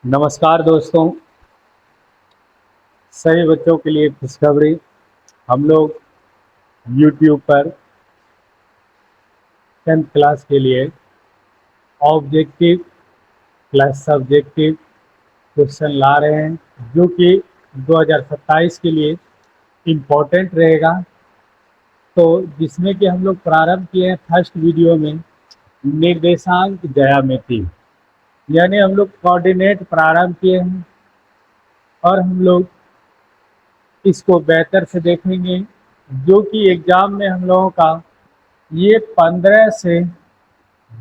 नमस्कार दोस्तों। सभी बच्चों के लिए खुशखबरी। हम लोग YouTube पर 10th क्लास के लिए ऑब्जेक्टिव प्लस सब्जेक्टिव क्वेश्चन ला रहे हैं, जो कि 2027 के लिए इम्पोर्टेंट रहेगा। तो जिसमें कि हम लोग प्रारंभ किए हैं फर्स्ट वीडियो में निर्देशांक ज्यामिति, यानी हम लोग कोऑर्डिनेट प्रारंभ किए हैं और हम लोग इसको बेहतर से देखेंगे, जो कि एग्जाम में हम लोगों का ये 15 से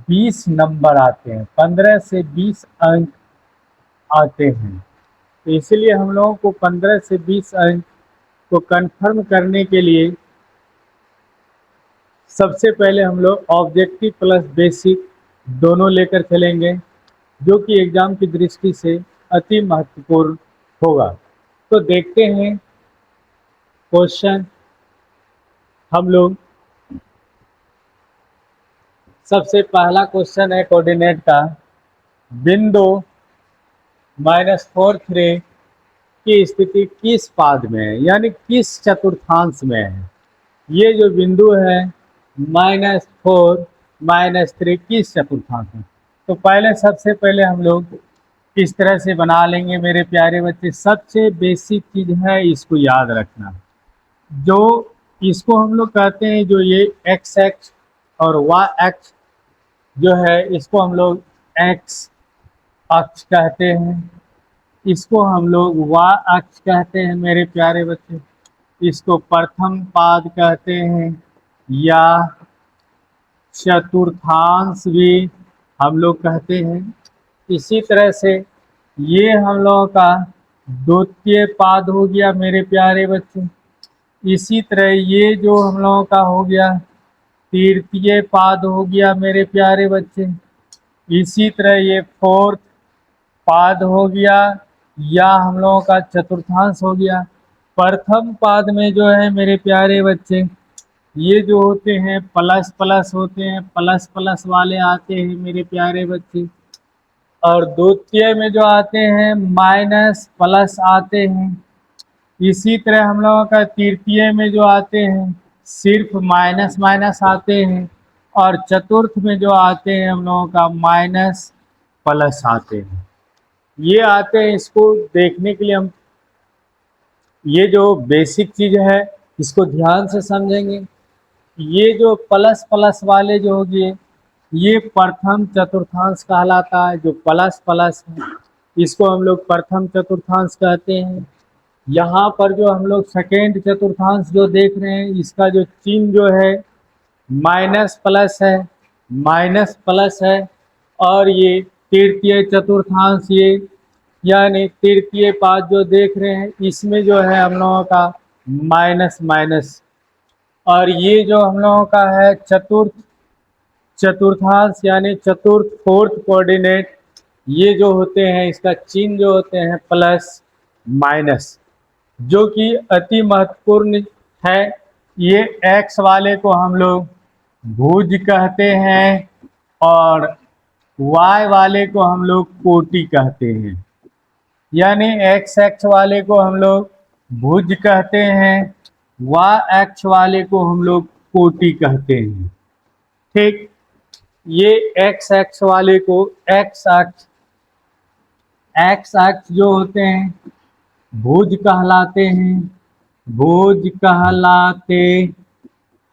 20 नंबर आते हैं, 15 से 20 अंक आते हैं। तो इसलिए हम लोगों को 15 से 20 अंक को कंफर्म करने के लिए सबसे पहले हम लोग ऑब्जेक्टिव प्लस बेसिक दोनों लेकर चलेंगे, जो कि एग्जाम की दृष्टि से अति महत्वपूर्ण होगा। तो देखते हैं क्वेश्चन। हम लोग सबसे पहला क्वेश्चन है कोऑर्डिनेट का, बिंदु -4 3 की स्थिति किस पाद में है, यानी किस चतुर्थांश में है। ये जो बिंदु है -4 -3 किस चतुर्थांश में। तो पहले सबसे पहले हम लोग इस तरह से बना लेंगे मेरे प्यारे बच्चे। सबसे बेसिक चीज है, इसको याद रखना। जो इसको हम लोग कहते हैं, जो ये एक्स एक्स और वाई एक्स जो है, इसको हम लोग एक्स अक्ष कहते हैं, इसको हम लोग वाई अक्ष कहते हैं मेरे प्यारे बच्चे। इसको प्रथम पाद कहते हैं या चतुर्थांश भी हम लोग कहते हैं। इसी तरह से ये हम लोगों का द्वितीय पाद हो गया मेरे प्यारे बच्चे। इसी तरह ये जो हम लोगों का हो गया तृतीय पाद हो गया मेरे प्यारे बच्चे। इसी तरह ये फोर्थ पाद हो गया या हम लोगों का चतुर्थांश हो गया। प्रथम पाद में जो है मेरे प्यारे बच्चे, ये जो होते हैं प्लस प्लस होते हैं, प्लस प्लस वाले आते हैं मेरे प्यारे बच्चे। और द्वितीय में जो आते हैं माइनस प्लस आते हैं। इसी तरह हम लोगों का तृतीय में जो आते हैं सिर्फ माइनस माइनस आते हैं। और चतुर्थ में जो आते हैं हम लोगों का माइनस प्लस आते हैं। ये आते हैं, इसको देखने के लिए हम ये जो बेसिक चीज है इसको ध्यान से समझेंगे। ये जो प्लस प्लस वाले जो हो गए, ये प्रथम चतुर्थांश कहलाता है। जो प्लस प्लस है इसको हम लोग प्रथम चतुर्थांश कहते हैं। यहाँ पर जो हम लोग सेकेंड चतुर्थांश जो देख रहे हैं, इसका जो चिन्ह जो है माइनस प्लस है, माइनस प्लस है। और ये तृतीय चतुर्थांश, ये यानी तृतीय पाद जो देख रहे हैं, इसमें जो है हम लोगों का माइनस माइनस। और ये जो हम लोगों का है चतुर्थ चतुर्थांश यानी चतुर्थ फोर्थ कोऑर्डिनेट, ये जो होते हैं इसका चिन्ह जो होते हैं प्लस माइनस, जो कि अति महत्वपूर्ण है। ये एक्स वाले को हम लोग भुज कहते हैं और वाई वाले को हम लोग कोटि कहते हैं। यानी एक्स एक्स वाले को हम लोग भुज कहते हैं, वाई एक्स वाले को हम लोग कोटि कहते हैं। ठीक, ये एक्स एक्स वाले को एक्स अक्ष जो होते हैं भुज कहलाते हैं, भुज कहलाते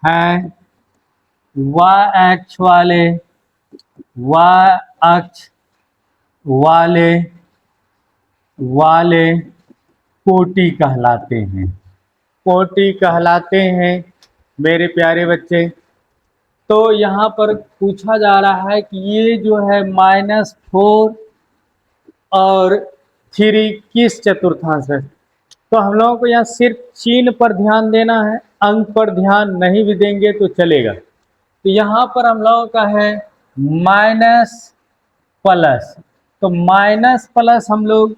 हैं। वाई अक्ष वाले, वाई अक्ष वाले वाले कोटि कहलाते हैं, कोटि कहलाते हैं मेरे प्यारे बच्चे। तो यहाँ पर पूछा जा रहा है कि ये जो है -4 और 3 किस चतुर्थांश है। तो हम लोगों को यहाँ सिर्फ चिन्ह पर ध्यान देना है, अंक पर ध्यान नहीं भी देंगे तो चलेगा। तो यहाँ पर हम लोगों का है माइनस प्लस। तो माइनस प्लस हम लोग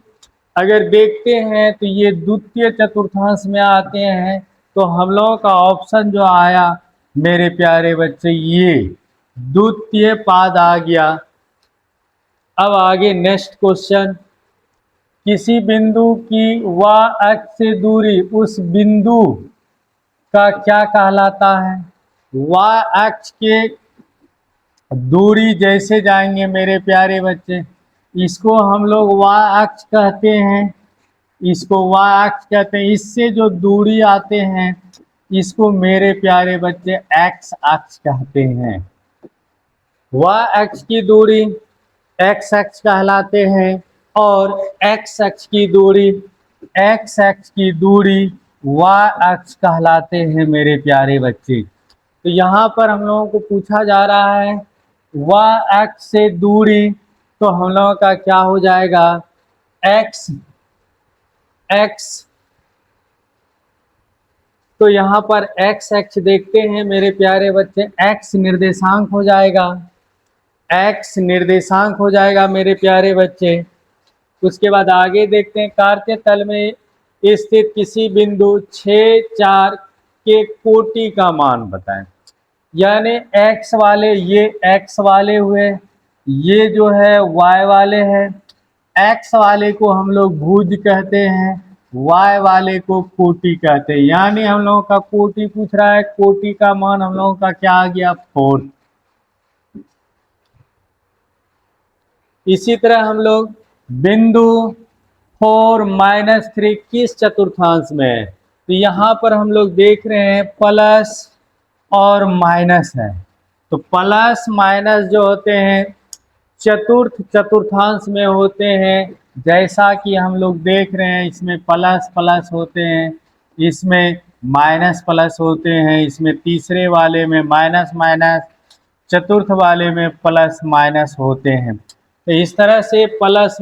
अगर देखते हैं तो ये द्वितीय चतुर्थांश में आते हैं। तो हम लोगों का ऑप्शन जो आया मेरे प्यारे बच्चे, ये द्वितीय पाद आ गया। अब आगे नेक्स्ट क्वेश्चन, किसी बिंदु की y अक्ष से दूरी उस बिंदु का क्या कहलाता है। y अक्ष के दूरी जैसे जाएंगे मेरे प्यारे बच्चे, इसको हम लोग y अक्ष कहते हैं, इसको y अक्ष कहते हैं। इससे जो दूरी आते हैं इसको मेरे प्यारे बच्चे x अक्ष कहते हैं। y अक्ष की दूरी x अक्ष कहलाते हैं और x अक्ष की दूरी y अक्ष कहलाते हैं मेरे प्यारे बच्चे। तो यहाँ पर हम लोगों को पूछा जा रहा है y अक्ष से दूरी, तो हम लोगों का क्या हो जाएगा x। तो यहाँ पर x अक्ष देखते हैं मेरे प्यारे बच्चे, x निर्देशांक हो जाएगा, x निर्देशांक हो जाएगा मेरे प्यारे बच्चे। उसके बाद आगे देखते हैं, कार्तीय तल में स्थित किसी बिंदु 6, 4 के कोटि का मान बताएं। यानी x वाले, ये x वाले हुए, ये जो है y वाले हैं। x वाले को हम लोग भुज कहते हैं, y वाले को कोटि कहते हैं। यानी हम लोगों का कोटि पूछ रहा है, कोटि का मान हम लोगों का क्या आ गया 4। इसी तरह हम लोग बिंदु 4-3 किस चतुर्थांश में है, तो यहाँ पर हम लोग देख रहे हैं प्लस और माइनस है। तो प्लस माइनस जो होते हैं चतुर्थांश में होते हैं, जैसा कि हम लोग देख रहे हैं, इसमें प्लस प्लस होते हैं, इसमें माइनस प्लस होते हैं, इसमें तीसरे वाले में माइनस माइनस, चतुर्थ वाले में प्लस माइनस होते हैं। तो इस तरह से प्लस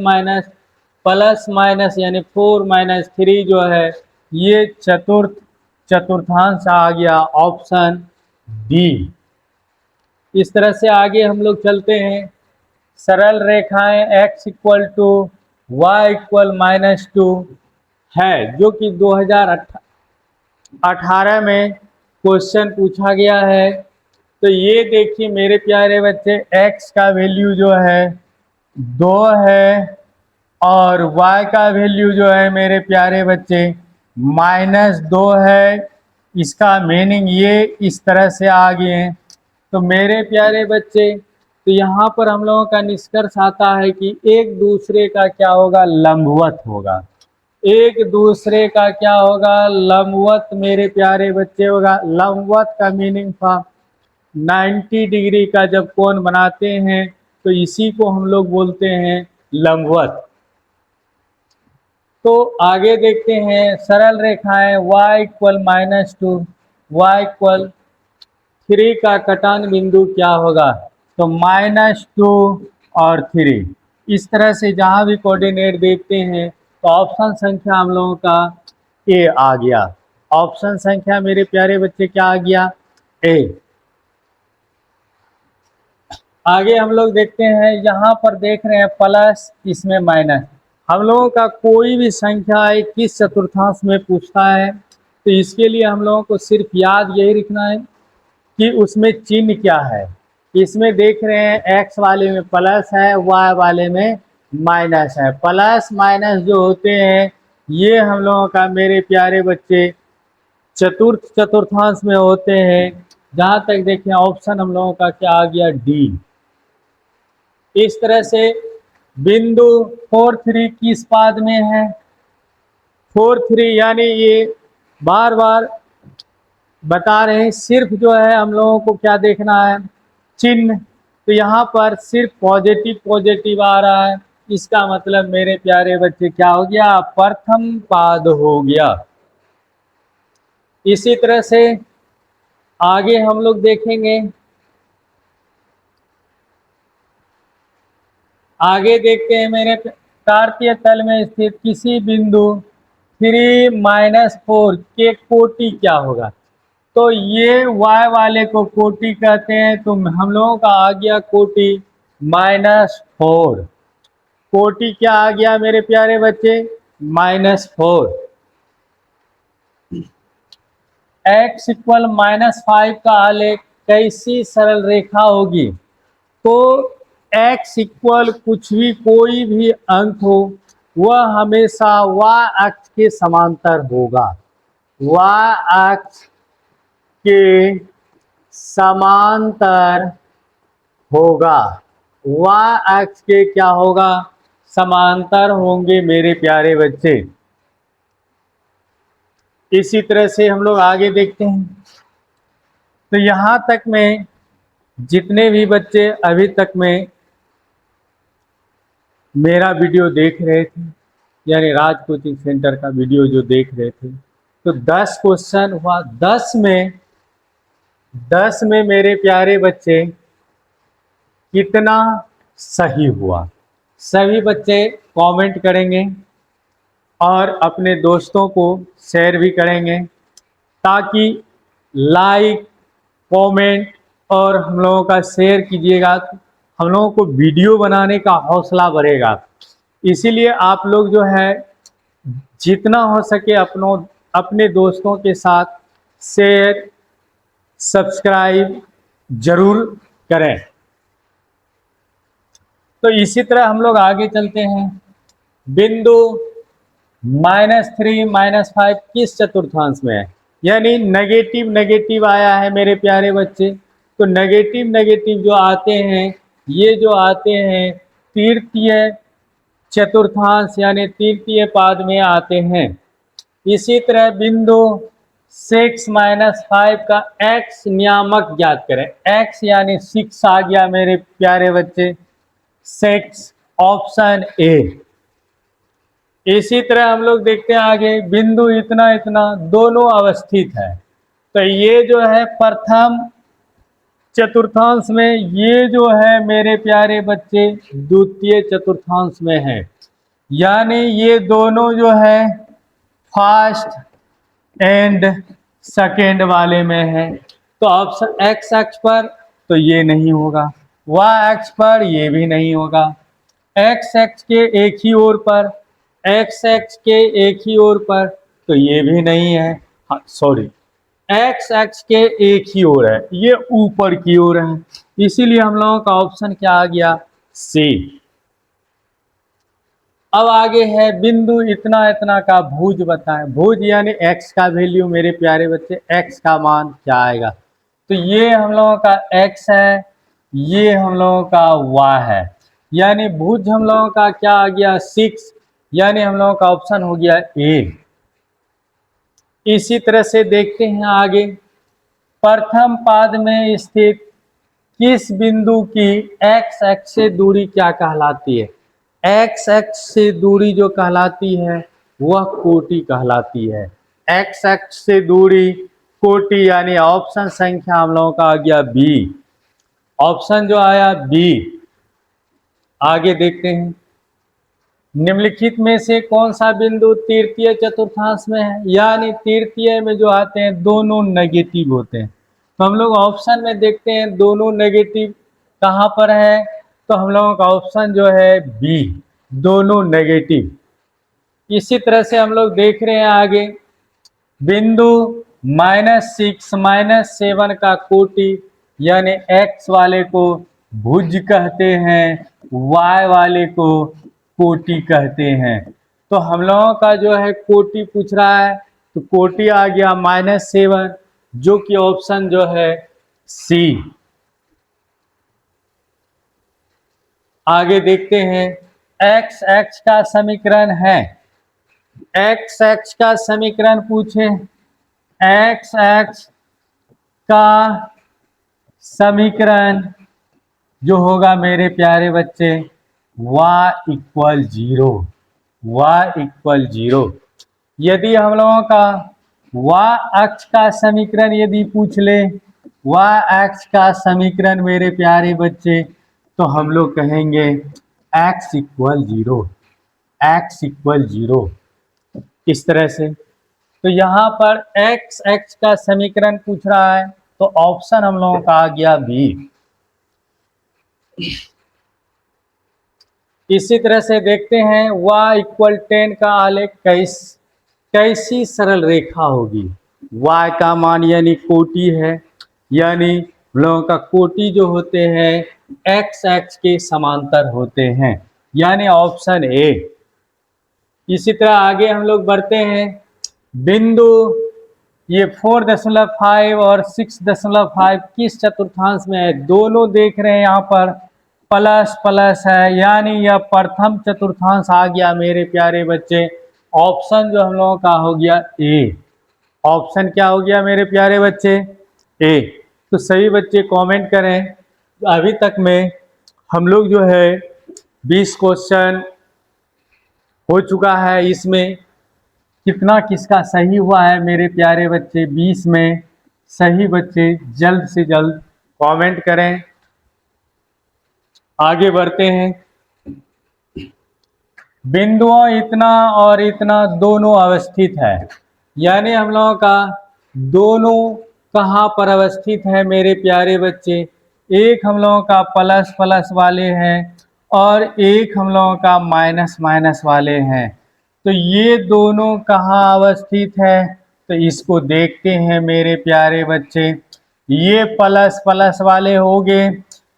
माइनस यानी 4-3 जो है ये चतुर्थांश आ गया, ऑप्शन डी। इस तरह से आगे हम लोग चलते हैं। सरल रेखाएं x = y = -2 है, जो कि 2018 में क्वेश्चन पूछा गया है। तो ये देखिए मेरे प्यारे बच्चे, x का वैल्यू जो है 2 है और y का वैल्यू जो है मेरे प्यारे बच्चे -2 है। इसका मीनिंग ये इस तरह से आ गए हैं। तो मेरे प्यारे बच्चे, तो यहाँ पर हम लोगों का निष्कर्ष आता है कि एक दूसरे का क्या होगा, लंबवत होगा। एक दूसरे का क्या होगा, लंबवत मेरे प्यारे बच्चे होगा। लंबवत का मीनिंग था 90 डिग्री का जब कोण बनाते हैं तो इसी को हम लोग बोलते हैं लंबवत। तो आगे देखते हैं, सरल रेखाएं y = -2, y = 3 का कटान बिंदु क्या होगा, तो -2 और 3। इस तरह से जहां भी कोऑर्डिनेट देखते हैं तो ऑप्शन संख्या हम लोगों का ए आ गया। ऑप्शन संख्या मेरे प्यारे बच्चे क्या आ गया, ए। आगे हम लोग देखते हैं, यहाँ पर देख रहे हैं प्लस, इसमें माइनस। हम लोगों का कोई भी संख्या किस चतुर्थांश में पूछता है तो इसके लिए हम लोगों को सिर्फ याद यही रखना है कि उसमें चिन्ह क्या है। इसमें देख रहे हैं x वाले में प्लस है, y वाले में माइनस है। प्लस माइनस जो होते हैं ये हम लोगों का मेरे प्यारे बच्चे चतुर्थांश में होते हैं। जहां तक देखें ऑप्शन हम लोगों का क्या आ गया, डी। इस तरह से बिंदु 4-3 किस पाद में है, 4-3 यानी ये बार बार बता रहे हैं, सिर्फ जो है हम लोगों को क्या देखना है, चिन्ह। तो यहाँ पर सिर्फ पॉजिटिव आ रहा है, इसका मतलब मेरे प्यारे बच्चे क्या हो गया, प्रथम पाद हो गया। इसी तरह से आगे हम लोग देखेंगे, आगे देखते हैं मेरे कार्तीय तल में स्थित किसी बिंदु 3-4 के कोटि क्या होगा। तो ये y वाले को कोटि कहते हैं, तो हम लोगों का आ गया कोटि -4। कोटि क्या आ गया मेरे प्यारे बच्चे, -4। x = -5 का आलेख कैसी सरल रेखा होगी, तो x = कुछ भी, कोई भी अंक हो वह हमेशा y अक्ष के समांतर होगा, y अक्ष के समांतर होगा, y अक्ष के क्या होगा, समांतर होंगे मेरे प्यारे बच्चे। इसी तरह से हम लोग आगे देखते हैं। तो यहाँ तक में जितने भी बच्चे अभी तक में मेरा वीडियो देख रहे थे, यानी राज कोचिंग सेंटर का वीडियो जो देख रहे थे, तो 10 क्वेश्चन हुआ। 10 में मेरे प्यारे बच्चे कितना सही हुआ, सभी बच्चे कमेंट करेंगे और अपने दोस्तों को शेयर भी करेंगे, ताकि लाइक कमेंट और हम लोगों का शेयर कीजिएगा, तो हम लोगों को वीडियो बनाने का हौसला बढ़ेगा। इसीलिए आप लोग जो है जितना हो सके अपने दोस्तों के साथ शेयर सब्सक्राइब जरूर करें। तो इसी तरह हम लोग आगे चलते हैं। बिंदु -3 -5 किस चतुर्थांश में है, यानी नेगेटिव नेगेटिव आया है मेरे प्यारे बच्चे। तो नेगेटिव नेगेटिव जो आते हैं, ये जो आते हैं तृतीय चतुर्थांश यानी तृतीय पाद में आते हैं। इसी तरह बिंदु 6 -5 का x नियामक ज्ञात करें। x यानी 6 आ गया मेरे प्यारे बच्चे, 6 ऑप्शन ए। इसी तरह हम लोग देखते हैं आगे, बिंदु इतना इतना दोनों अवस्थित है। तो ये जो है प्रथम चतुर्थांश में, ये जो है मेरे प्यारे बच्चे द्वितीय चतुर्थांश में है, यानी ये दोनों जो है फर्स्ट एंड सेकेंड वाले में है। तो ऑप्शन x अक्ष पर तो ये नहीं होगा, y अक्ष पर ये भी नहीं होगा, x अक्ष के एक ही ओर पर, x अक्ष के एक ही ओर पर तो ये भी नहीं है, हाँ सॉरी, x अक्ष के एक ही ओर है, ये ऊपर की ओर है, इसीलिए हम लोगों का ऑप्शन क्या आ गया, सी। अब आगे है बिंदु इतना इतना का भुज बताएं। भुज यानी x का वैल्यू मेरे प्यारे बच्चे, x का मान क्या आएगा। तो ये हम लोगों का x है, ये हम लोगों का y है, यानी भुज हम लोगों का क्या आ गया, 6, यानी हम लोगों का ऑप्शन हो गया ए। इसी तरह से देखते हैं आगे, प्रथम पाद में स्थित किस बिंदु की x अक्ष से दूरी क्या कहलाती है। x अक्ष से दूरी जो कहलाती है वह कोटि कहलाती है। x अक्ष से दूरी कोटि, यानी ऑप्शन संख्या हम लोगों का आ गया बी, ऑप्शन जो आया बी। आगे देखते हैं, निम्नलिखित में से कौन सा बिंदु तृतीय चतुर्थांश में है, यानी तृतीय में जो आते हैं दोनों नेगेटिव होते हैं। तो हम लोग ऑप्शन में देखते हैं दोनों नेगेटिव कहाँ पर है, तो हम लोगों का ऑप्शन जो है बी, दोनों नेगेटिव। इसी तरह से हम लोग देख रहे हैं आगे, बिंदु -6 -7 का कोटि, यानी x वाले को भुज कहते हैं, y वाले को कोटि कहते हैं। तो हम लोगों का जो है कोटि पूछ रहा है, तो कोटि आ गया -7, जो कि ऑप्शन जो है सी। आगे देखते हैं, x अक्ष का समीकरण है, x अक्ष का समीकरण पूछे, x अक्ष का समीकरण जो होगा मेरे प्यारे बच्चे y = 0, y = 0। यदि हम लोगों का y अक्ष का समीकरण यदि पूछ ले, y अक्ष का समीकरण मेरे प्यारे बच्चे, तो हम लोग कहेंगे x = 0, x = 0, इस तरह से। तो यहाँ पर x अक्ष का समीकरण पूछ रहा है, तो ऑप्शन हम लोगों का आ गया बी। इसी तरह से देखते हैं, y = 10 का आलेख कैसी सरल रेखा होगी। y का मान यानी कोटि है, यानी लोगों का कोटि जो होते हैं x अक्ष के समांतर होते हैं, यानी ऑप्शन ए। इसी तरह आगे हम लोग बढ़ते हैं। बिंदु ये 4.5 और 6.5 किस चतुर्थांश में है? दोनों देख रहे हैं यहाँ पर प्लस प्लस है, यानी यह प्रथम चतुर्थांश आ गया मेरे प्यारे बच्चे। ऑप्शन जो हम लोगों का हो गया ए। ऑप्शन क्या हो गया मेरे प्यारे बच्चे? ए। तो सभी बच्चे कमेंट करें। अभी तक में हम लोग जो है 20 क्वेश्चन हो चुका है, इसमें कितना किसका सही हुआ है मेरे प्यारे बच्चे? 20 में सही बच्चे जल्द से जल्द कमेंट करें। आगे बढ़ते हैं। बिंदुओं इतना और इतना दोनों अवस्थित है, यानी हम लोगों का दोनों कहाँ पर अवस्थित है मेरे प्यारे बच्चे? एक हम लोगों का प्लस प्लस वाले हैं और एक हम लोगों का माइनस माइनस वाले हैं। तो ये दोनों कहाँ अवस्थित है? तो इसको देखते हैं मेरे प्यारे बच्चे। ये प्लस प्लस वाले हो गए,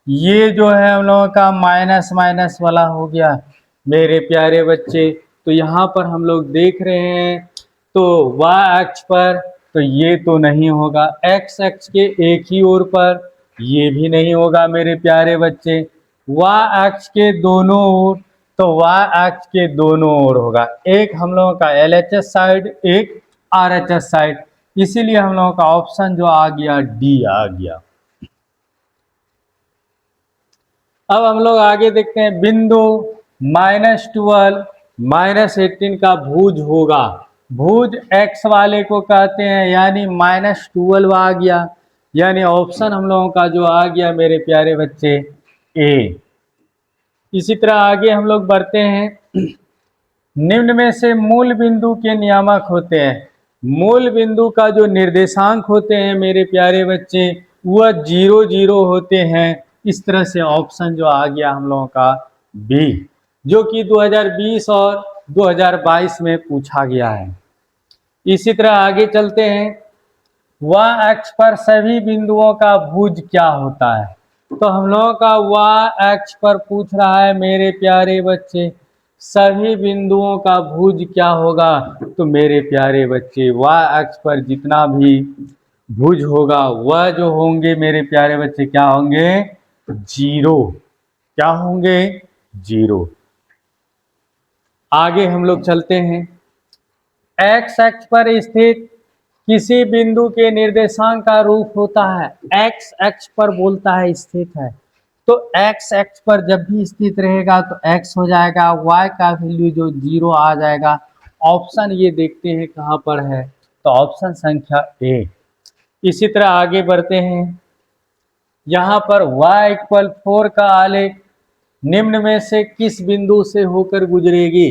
ये जो है हम लोगों का माइनस माइनस वाला हो गया मेरे प्यारे बच्चे। तो यहाँ पर हम लोग देख रहे हैं, तो y अक्ष पर तो ये तो नहीं होगा, x अक्ष के एक ही ओर पर ये भी नहीं होगा मेरे प्यारे बच्चे। y अक्ष के दोनों ओर तो y अक्ष के दोनों ओर होगा, एक हम लोगों का LHS साइड, एक RHS साइड। इसीलिए हम लोगों का ऑप्शन जो आ गया डी आ गया। अब हम लोग आगे देखते हैं। बिंदु -12 -18 का भुज होगा। भुज x वाले को कहते हैं, यानी -12 आ गया, यानी ऑप्शन हम लोगों का जो आ गया मेरे प्यारे बच्चे ए। इसी तरह आगे हम लोग बढ़ते हैं। निम्न में से मूल बिंदु के नियामक होते हैं। मूल बिंदु का जो निर्देशांक होते हैं मेरे प्यारे बच्चे, वह 0 0 होते हैं। इस तरह से ऑप्शन जो आ गया हम लोगों का बी, जो कि 2020 और 2022 में पूछा गया है। इसी तरह आगे चलते हैं। y अक्ष पर सभी बिंदुओं का भुज क्या होता है? तो हम लोगों का y अक्ष पर पूछ रहा है मेरे प्यारे बच्चे, सभी बिंदुओं का भुज क्या होगा? तो मेरे प्यारे बच्चे y अक्ष पर जितना भी भुज होगा वह जो होंगे मेरे प्यारे बच्चे क्या होंगे? 0। क्या होंगे? 0। आगे हम लोग चलते हैं। x अक्ष पर स्थित किसी बिंदु के निर्देशांक का रूप होता है। x अक्ष पर बोलता है स्थित है, तो x अक्ष पर जब भी स्थित रहेगा तो x हो जाएगा, y का वैल्यू जो 0 आ जाएगा। ऑप्शन ये देखते हैं कहाँ पर है, तो ऑप्शन संख्या ए। इसी तरह आगे बढ़ते हैं। यहाँ पर y 4 का आलेख निम्न में से किस बिंदु से होकर गुजरेगी?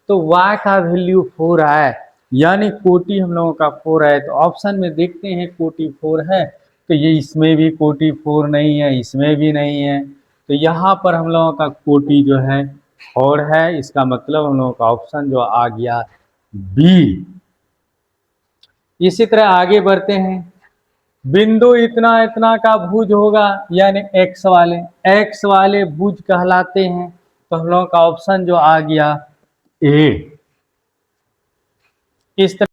तो y का वैल्यू 4 है, यानी कोटि हम लोगों का 4 है। तो ऑप्शन में देखते हैं कोटि 4 है, तो ये इसमें भी कोटि 4 नहीं है, इसमें भी नहीं है, तो यहाँ पर हम लोगों का कोटि जो है 4 है। इसका मतलब हम लोगों का ऑप्शन जो आ गया बी। इसी तरह आगे बढ़ते हैं। बिंदु इतना इतना का भुज होगा, यानी एक्स वाले भुज कहलाते हैं। तो हम लोगों का ऑप्शन जो आ गया ए। इस तरह